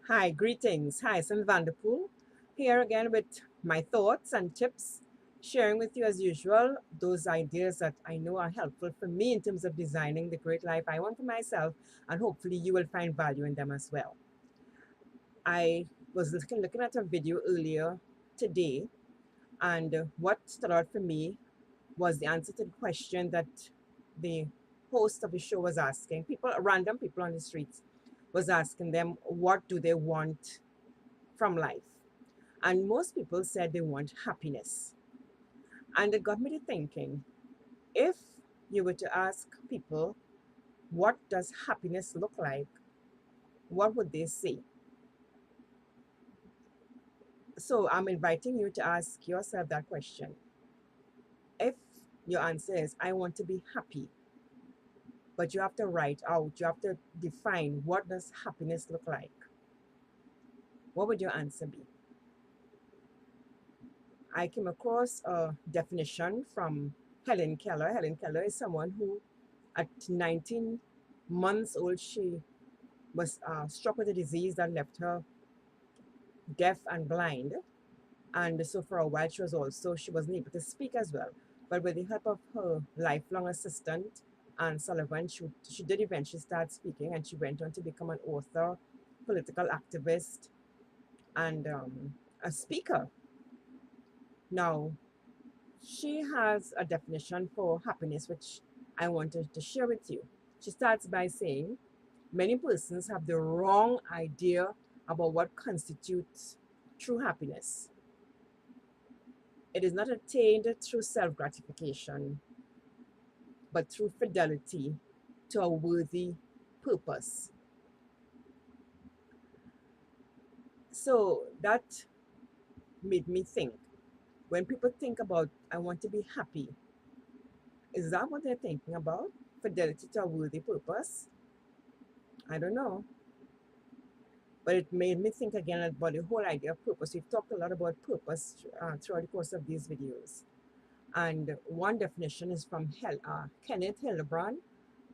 Hi, greetings. Hi, Sam Vanderpool here again with my thoughts and tips, sharing with you as usual those ideas that I know are helpful for me in terms of designing the great life I want for myself, and hopefully you will find value in them as well. I was looking at a video earlier today, and what stood out for me was the answer to the question that the host of the show was asking people, random people on the streets, was asking them what do they want from life. And most people said they want happiness. And it got me to thinking, if you were to ask people, what does happiness look like? What would they say? So I'm inviting you to ask yourself that question. If your answer is, I want to be happy, but you have to write out, you have to define what does happiness look like? What would your answer be? I came across a definition from Helen Keller. Helen Keller is someone who, at 19 months old, she was struck with a disease that left her deaf and blind. And so for a while, she wasn't able to speak as well. But with the help of her lifelong assistant, Anne Sullivan, she did eventually start speaking, and she went on to become an author, political activist, and a speaker. Now, she has a definition for happiness, which I wanted to share with you. She starts by saying, many persons have the wrong idea about what constitutes true happiness. It is not attained through self gratification, but through fidelity to a worthy purpose. So that made me think, when people think about, I want to be happy, is that what they're thinking about? Fidelity to a worthy purpose? I don't know. But it made me think again about the whole idea of purpose. We've talked a lot about purpose throughout the course of these videos. And one definition is from Kenneth Hildebrand.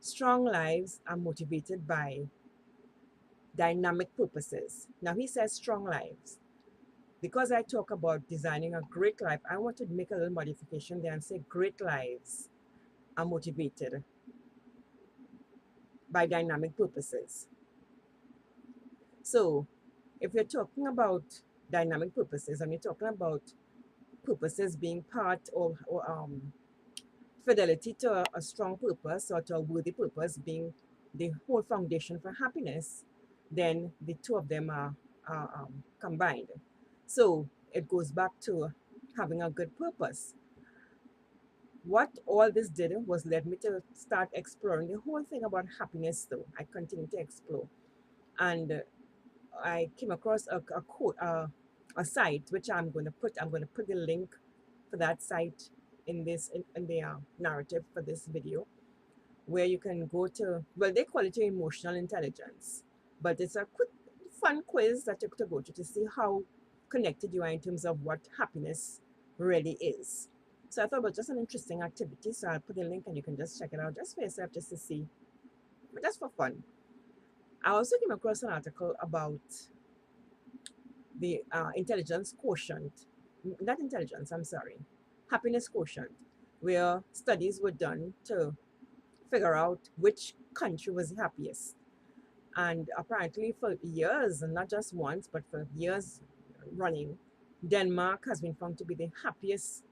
Strong lives are motivated by dynamic purposes. Now, he says strong lives. Because I talk about designing a great life, I want to make a little modification there and say great lives are motivated by dynamic purposes. So, if you're talking about dynamic purposes and you're talking about purposes being part of, or fidelity to a strong purpose or to a worthy purpose being the whole foundation for happiness, then the two of them are combined. So it goes back to having a good purpose. What all this did was led me to start exploring the whole thing about happiness, though. I continue to explore. And I came across a quote, a site, which I'm going to put the link for that site in the narrative for this video, where you can go to, well, they call it your emotional intelligence, but it's a quick fun quiz that you have to go to see how connected you are in terms of what happiness really is. So I thought it was just an interesting activity, so I'll put the link and you can just check it out just for yourself, just to see, but just for fun. I also came across an article about the intelligence quotient, not intelligence, I'm sorry, happiness quotient, where studies were done to figure out which country was the happiest. And apparently, for years, and not just once, but for years running, Denmark has been found to be the happiest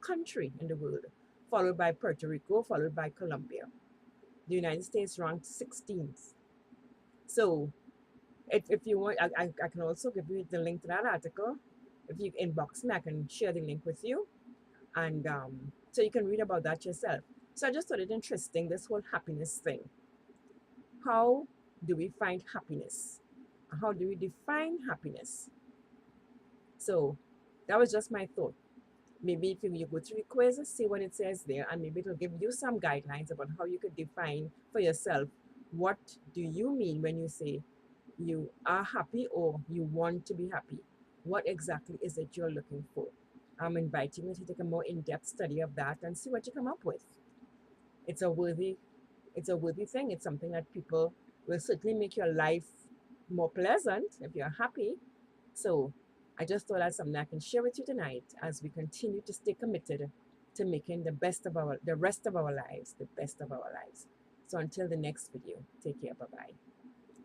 country in the world, followed by Puerto Rico, followed by Colombia. The United States ranked 16th. So, if you want, I can also give you the link to that article. If you inbox me, I can share the link with you, and so you can read about that yourself. So I just thought it interesting, this whole happiness thing. How do we find happiness? How do we define happiness? So that was just my thought. Maybe if you go through the quiz, see what it says there, and maybe it'll give you some guidelines about how you could define for yourself, what do you mean when you say you are happy or you want to be happy? What exactly is it you're looking for? I'm inviting you to take a more in-depth study of that and see what you come up with. It's a worthy, it's a worthy thing. It's something that people will certainly make your life more pleasant if you're happy. So I just thought that's something I can share with you tonight as we continue to stay committed to making the rest of our lives the best of our lives. So until the next video, take care. Bye bye.